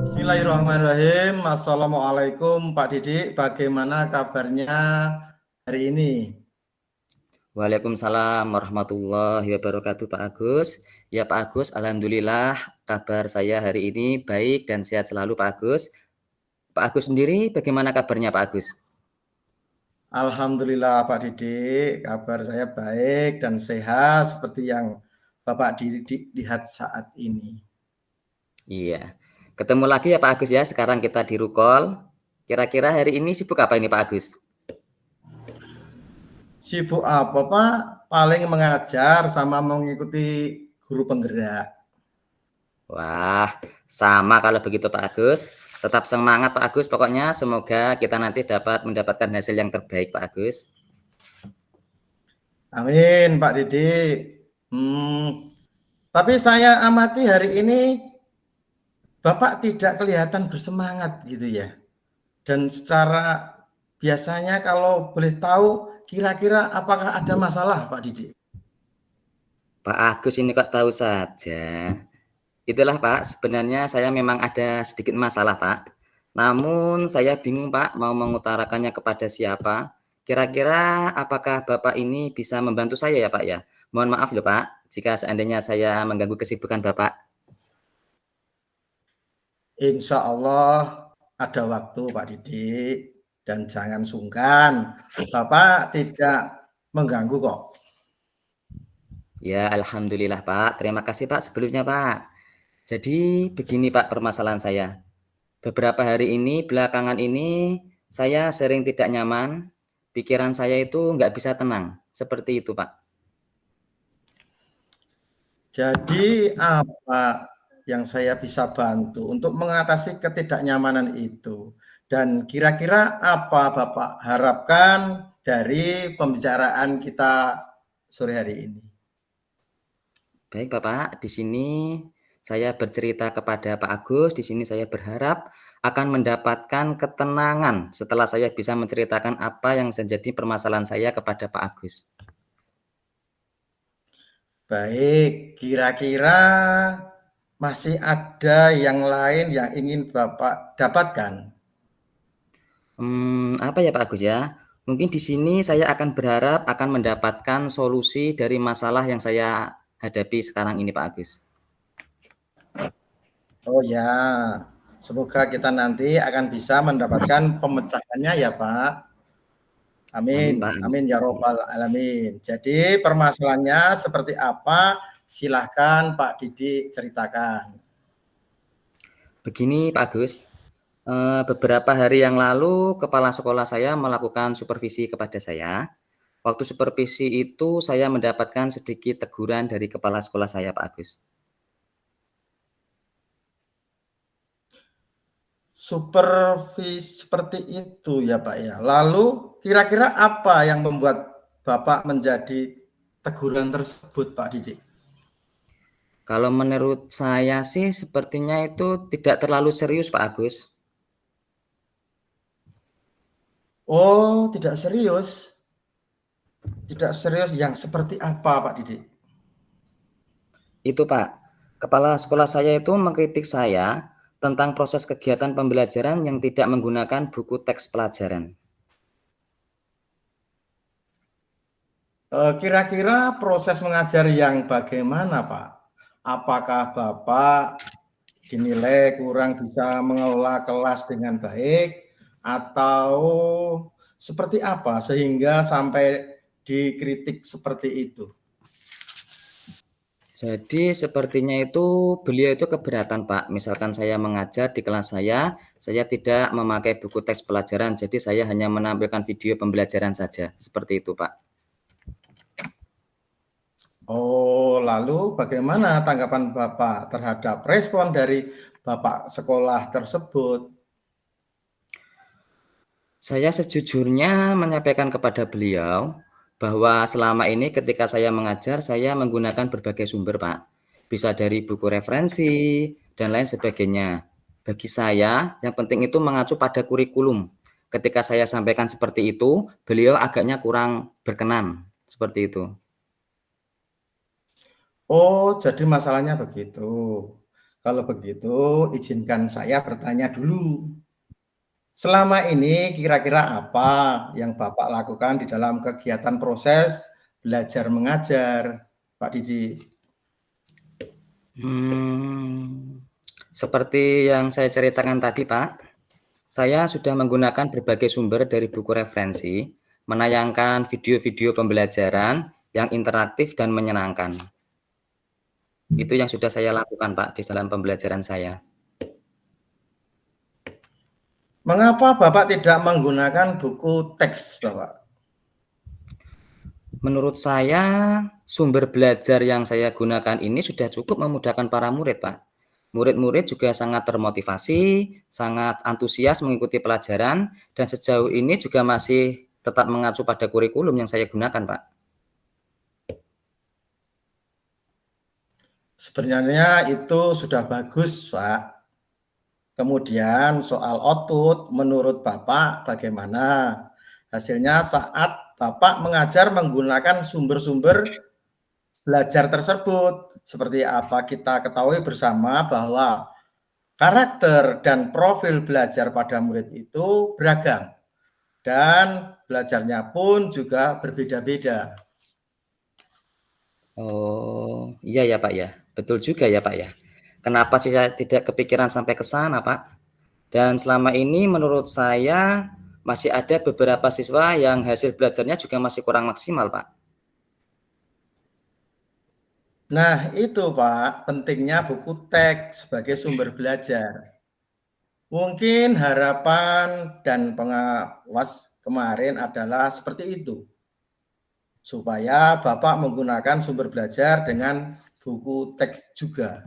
Bismillahirrahmanirrahim. Assalamualaikum Pak Didik. Bagaimana kabarnya hari ini? Waalaikumsalam warahmatullahi wabarakatuh Pak Agus. Ya Pak Agus, alhamdulillah kabar saya hari ini baik dan sehat selalu Pak Agus. Pak Agus sendiri bagaimana kabarnya Pak Agus? Alhamdulillah Pak Didik, kabar saya baik dan sehat seperti yang Bapak Didik lihat saat ini. Iya. Ketemu lagi ya Pak Agus ya, sekarang kita di Rukol. Kira-kira hari ini sibuk apa ini Pak Agus? Sibuk apa Pak? Paling mengajar sama mengikuti guru penggerak. Wah, sama kalau begitu Pak Agus. Tetap semangat Pak Agus, pokoknya semoga kita nanti dapat mendapatkan hasil yang terbaik Pak Agus. Amin Pak Didik. Tapi saya amati hari ini Bapak tidak kelihatan bersemangat gitu ya. Dan secara biasanya kalau boleh tahu kira-kira apakah ada masalah Pak Didik? Pak Agus ini kok tahu saja. Itulah Pak, sebenarnya saya memang ada sedikit masalah Pak. Namun saya bingung Pak mau mengutarakannya kepada siapa. Kira-kira apakah Bapak ini bisa membantu saya ya Pak ya? Mohon maaf loh Pak, jika seandainya saya mengganggu kesibukan Bapak. Insya Allah ada waktu Pak Didik dan jangan sungkan. Bapak tidak mengganggu kok. Ya Alhamdulillah Pak, terima kasih Pak sebelumnya Pak. Jadi begini Pak permasalahan saya. Beberapa hari ini, belakangan ini, saya sering tidak nyaman, pikiran saya itu nggak bisa tenang, seperti itu Pak. Jadi apa yang saya bisa bantu untuk mengatasi ketidaknyamanan itu? Dan kira-kira apa Bapak harapkan dari pembicaraan kita sore hari ini? Baik Bapak, di sini saya bercerita kepada Pak Agus, di sini saya berharap akan mendapatkan ketenangan setelah saya bisa menceritakan apa yang menjadi permasalahan saya kepada Pak Agus. Baik, kira-kira masih ada yang lain yang ingin Bapak dapatkan? Apa ya Pak Agus ya? Mungkin di sini saya akan berharap akan mendapatkan solusi dari masalah yang saya hadapi sekarang ini Pak Agus. Oh ya, semoga kita nanti akan bisa mendapatkan pemecahannya ya Pak. Amin Amin, Pak. amin ya robbal alamin. Jadi permasalahannya seperti apa? Silahkan Pak Didi ceritakan. Begini Pak Agus, beberapa hari yang lalu kepala sekolah saya melakukan supervisi kepada saya. Waktu supervisi itu saya mendapatkan sedikit teguran dari kepala sekolah saya Pak Agus. Supervisi seperti itu ya Pak ya. Lalu kira-kira apa yang membuat Bapak menjadi teguran tersebut Pak Didi? Kalau menurut saya sih sepertinya itu tidak terlalu serius Pak Agus. Oh, tidak serius. Tidak serius yang seperti apa Pak Didi? Itu Pak, kepala sekolah saya itu mengkritik saya tentang proses kegiatan pembelajaran yang tidak menggunakan buku teks pelajaran. Kira-kira proses mengajar yang bagaimana Pak? Apakah Bapak dinilai kurang bisa mengelola kelas dengan baik atau seperti apa sehingga sampai dikritik seperti itu? Jadi sepertinya itu beliau itu keberatan Pak. Misalkan saya mengajar di kelas saya tidak memakai buku teks pelajaran, jadi saya hanya menampilkan video pembelajaran saja. Seperti itu Pak. Oh, lalu bagaimana tanggapan Bapak terhadap respon dari Bapak sekolah tersebut? Saya sejujurnya menyampaikan kepada beliau bahwa selama ini ketika saya mengajar, saya menggunakan berbagai sumber, Pak. Bisa dari buku referensi dan lain sebagainya. Bagi saya, yang penting itu mengacu pada kurikulum. Ketika saya sampaikan seperti itu, beliau agaknya kurang berkenan, seperti itu. Oh, jadi masalahnya begitu. Kalau begitu, izinkan saya bertanya dulu. Selama ini kira-kira apa yang Bapak lakukan di dalam kegiatan proses belajar mengajar, Pak Didi? Seperti yang saya ceritakan tadi, Pak, saya sudah menggunakan berbagai sumber dari buku referensi, menayangkan video-video pembelajaran yang interaktif dan menyenangkan. Itu yang sudah saya lakukan, Pak, di dalam pembelajaran saya. Mengapa Bapak tidak menggunakan buku teks, Bapak? Menurut saya, sumber belajar yang saya gunakan ini sudah cukup memudahkan para murid, Pak. Murid-murid juga sangat termotivasi, sangat antusias mengikuti pelajaran, dan sejauh ini juga masih tetap mengacu pada kurikulum yang saya gunakan, Pak. Sebenarnya itu sudah bagus, Pak. Kemudian soal output, menurut Bapak bagaimana? Hasilnya saat Bapak mengajar menggunakan sumber-sumber belajar tersebut. Seperti apa kita ketahui bersama bahwa karakter dan profil belajar pada murid itu beragam. Dan belajarnya pun juga berbeda-beda. Oh, iya ya, Pak, ya. Betul juga ya, Pak, ya. Kenapa sih saya tidak kepikiran sampai ke sana, Pak? Dan selama ini menurut saya masih ada beberapa siswa yang hasil belajarnya juga masih kurang maksimal, Pak. Nah, itu Pak, pentingnya buku teks sebagai sumber belajar. Mungkin harapan dan pengawas kemarin adalah seperti itu. Supaya Bapak menggunakan sumber belajar dengan buku teks juga.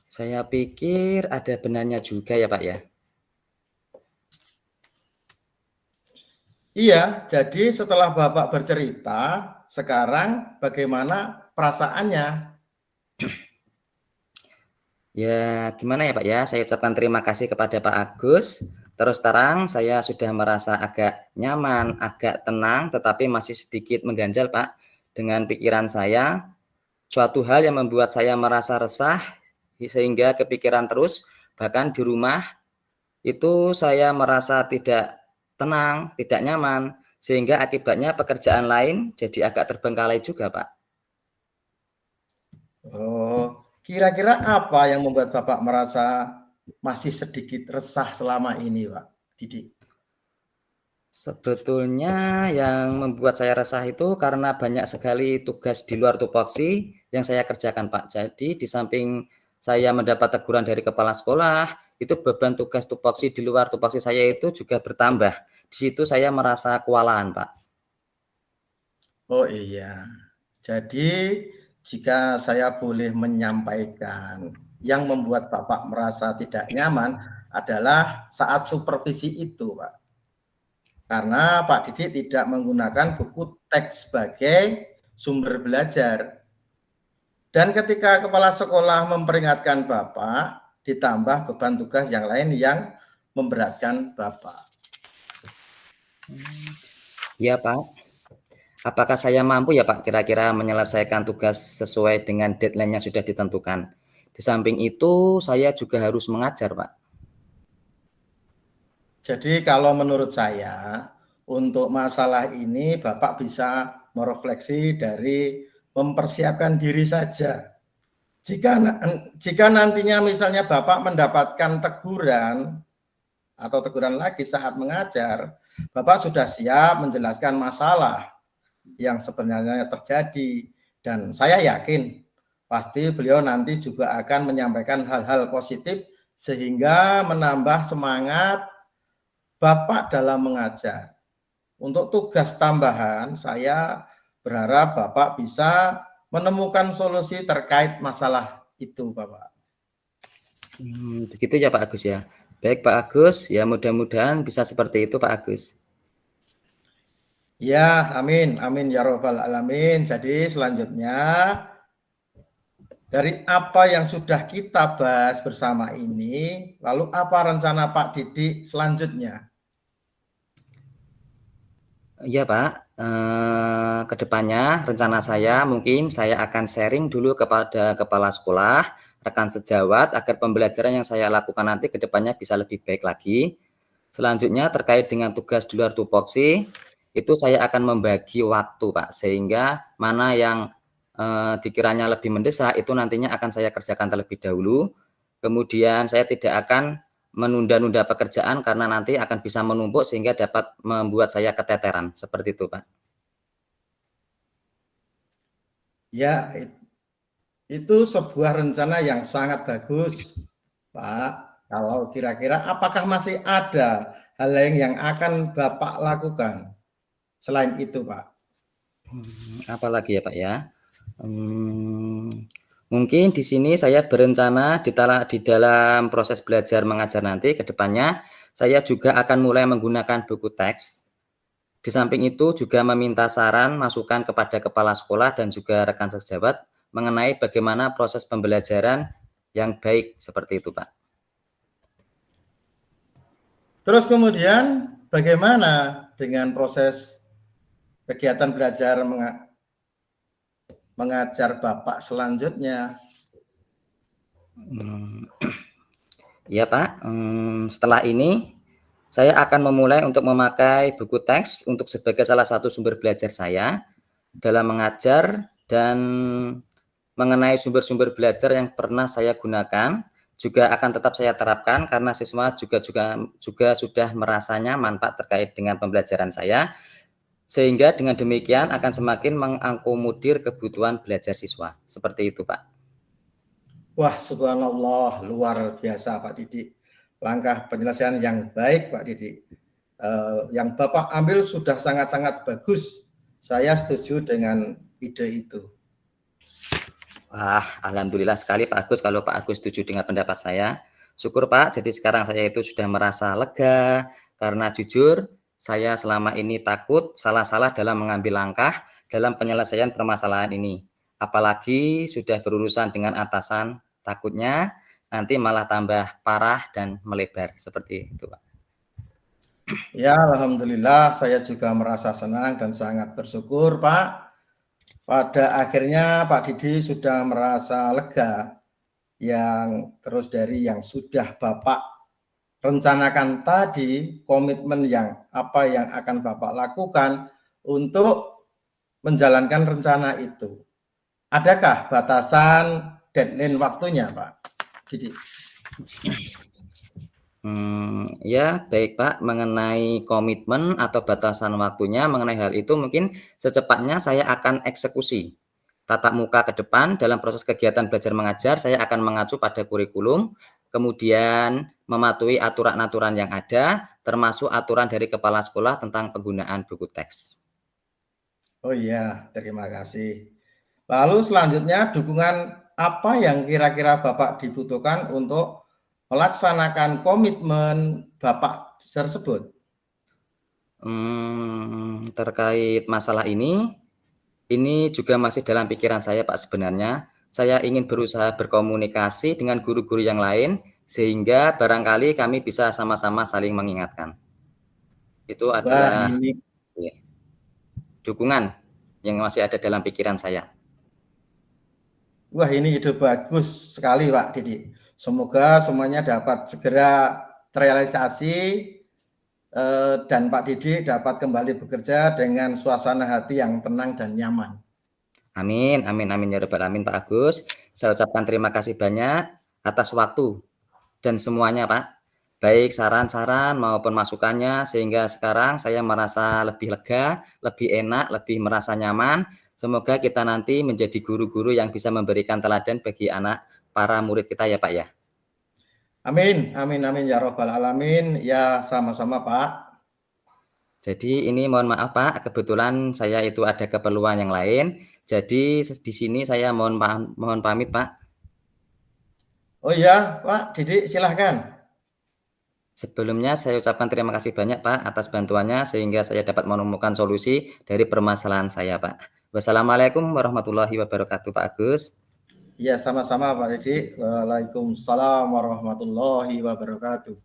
Saya pikir ada benarnya juga ya, Pak, ya. Iya, jadi setelah Bapak bercerita, sekarang bagaimana perasaannya? Ya, gimana ya, Pak, ya, saya ucapkan terima kasih kepada Pak Agus. Terus terang saya sudah merasa agak nyaman, agak tenang, tetapi masih sedikit mengganjal, Pak, dengan pikiran saya. Suatu hal yang membuat saya merasa resah, sehingga kepikiran terus, bahkan di rumah, itu saya merasa tidak tenang, tidak nyaman, sehingga akibatnya pekerjaan lain jadi agak terbengkalai juga, Pak. Oh, kira-kira apa yang membuat Bapak merasa masih sedikit resah selama ini, Pak Didi? Sebetulnya yang membuat saya resah itu karena banyak sekali tugas di luar tupoksi yang saya kerjakan, Pak. Jadi di samping saya mendapat teguran dari kepala sekolah, itu beban tugas tupoksi di luar tupoksi saya itu juga bertambah. Di situ saya merasa kewalahan, Pak. Oh iya, jadi jika saya boleh menyampaikan, yang membuat Bapak merasa tidak nyaman adalah saat supervisi itu, Pak. Karena Pak Didi tidak menggunakan buku teks sebagai sumber belajar. Dan ketika kepala sekolah memperingatkan Bapak, ditambah beban tugas yang lain yang memberatkan Bapak. Iya, Pak. Apakah saya mampu ya, Pak, kira-kira menyelesaikan tugas sesuai dengan deadline yang sudah ditentukan? Di samping itu, saya juga harus mengajar, Pak. Jadi kalau menurut saya, untuk masalah ini Bapak bisa merefleksi dari mempersiapkan diri saja. Jika nantinya misalnya Bapak mendapatkan teguran atau teguran lagi saat mengajar, Bapak sudah siap menjelaskan masalah yang sebenarnya terjadi. Dan saya yakin pasti beliau nanti juga akan menyampaikan hal-hal positif sehingga menambah semangat Bapak dalam mengajar. Untuk tugas tambahan, saya berharap Bapak bisa menemukan solusi terkait masalah itu, Bapak. Begitu ya, Pak Agus ya. Baik, Pak Agus, ya mudah-mudahan bisa seperti itu, Pak Agus. Ya, amin, amin ya robbal alamin. Jadi selanjutnya dari apa yang sudah kita bahas bersama ini, lalu apa rencana Pak Didi selanjutnya? Iya, Pak, ke depannya rencana saya mungkin saya akan sharing dulu kepada kepala sekolah rekan sejawat agar pembelajaran yang saya lakukan nanti ke depannya bisa lebih baik lagi. Selanjutnya terkait dengan tugas di luar tupoksi, itu saya akan membagi waktu Pak, sehingga mana yang dikiranya lebih mendesak itu nantinya akan saya kerjakan terlebih dahulu. Kemudian saya tidak akan menunda-nunda pekerjaan karena nanti akan bisa menumpuk sehingga dapat membuat saya keteteran, seperti itu Pak. Ya, itu sebuah rencana yang sangat bagus, Pak. Kalau kira-kira apakah masih ada hal lain yang akan Bapak lakukan selain itu, Pak? Apalagi ya Pak ya? Mungkin di sini saya berencana di dalam proses belajar mengajar nanti ke depannya, saya juga akan mulai menggunakan buku teks. Di samping itu juga meminta saran, masukan kepada kepala sekolah dan juga rekan sejawat mengenai bagaimana proses pembelajaran yang baik seperti itu, Pak. Terus kemudian bagaimana dengan proses kegiatan belajar mengajar Bapak selanjutnya? Ya Pak, setelah ini saya akan memulai untuk memakai buku teks untuk sebagai salah satu sumber belajar saya dalam mengajar, dan mengenai sumber-sumber belajar yang pernah saya gunakan juga akan tetap saya terapkan karena siswa juga sudah merasa nyaman Pak terkait dengan pembelajaran saya, sehingga dengan demikian akan semakin mengakomodir kebutuhan belajar siswa. Seperti itu Pak. Wah, subhanallah, luar biasa Pak Didik. Langkah penyelesaian yang baik Pak Didik. Yang Bapak ambil sudah sangat-sangat bagus. Saya setuju dengan ide itu. Wah, alhamdulillah sekali Pak Agus kalau Pak Agus setuju dengan pendapat saya. Syukur Pak, jadi sekarang saya itu sudah merasa lega karena jujur saya selama ini takut salah-salah dalam mengambil langkah dalam penyelesaian permasalahan ini. Apalagi sudah berurusan dengan atasan, takutnya nanti malah tambah parah dan melebar seperti itu Pak. Ya, alhamdulillah saya juga merasa senang dan sangat bersyukur Pak. Pada akhirnya Pak Didi sudah merasa lega yang terus dari yang sudah Bapak rencanakan tadi, komitmen yang apa yang akan Bapak lakukan untuk menjalankan rencana itu. Adakah batasan deadline waktunya, Pak Didi? Ya, baik Pak, mengenai komitmen atau batasan waktunya mengenai hal itu mungkin secepatnya saya akan eksekusi. Tatap muka ke depan dalam proses kegiatan belajar mengajar, saya akan mengacu pada kurikulum, kemudian mematuhi aturan-aturan yang ada, termasuk aturan dari kepala sekolah tentang penggunaan buku teks. Oh iya, terima kasih. Lalu selanjutnya dukungan apa yang kira-kira Bapak dibutuhkan untuk melaksanakan komitmen Bapak tersebut? Terkait masalah ini juga masih dalam pikiran saya Pak sebenarnya. Saya ingin berusaha berkomunikasi dengan guru-guru yang lain, sehingga barangkali kami bisa sama-sama saling mengingatkan. Itu Wah, adalah ini dukungan yang masih ada dalam pikiran saya. Wah, ini ide bagus sekali Pak Didi. Semoga semuanya dapat segera terrealisasi dan Pak Didi dapat kembali bekerja dengan suasana hati yang tenang dan nyaman. Amin, amin, amin ya rabbal alamin Pak Agus. Saya ucapkan terima kasih banyak atas waktu dan semuanya Pak. Baik saran-saran maupun masukannya, sehingga sekarang saya merasa lebih lega, lebih enak, lebih merasa nyaman. Semoga kita nanti menjadi guru-guru yang bisa memberikan teladan bagi anak para murid kita ya Pak ya. Amin, amin, amin ya robbal alamin. Ya, sama-sama Pak. Jadi ini mohon maaf Pak, kebetulan saya itu ada keperluan yang lain. Jadi di sini saya mohon pamit Pak. Oh iya, Pak Didi silahkan. Sebelumnya saya ucapkan terima kasih banyak Pak atas bantuannya sehingga saya dapat menemukan solusi dari permasalahan saya Pak. Wassalamualaikum warahmatullahi wabarakatuh Pak Agus. Ya, sama-sama Pak Didi. Waalaikumsalam warahmatullahi wabarakatuh.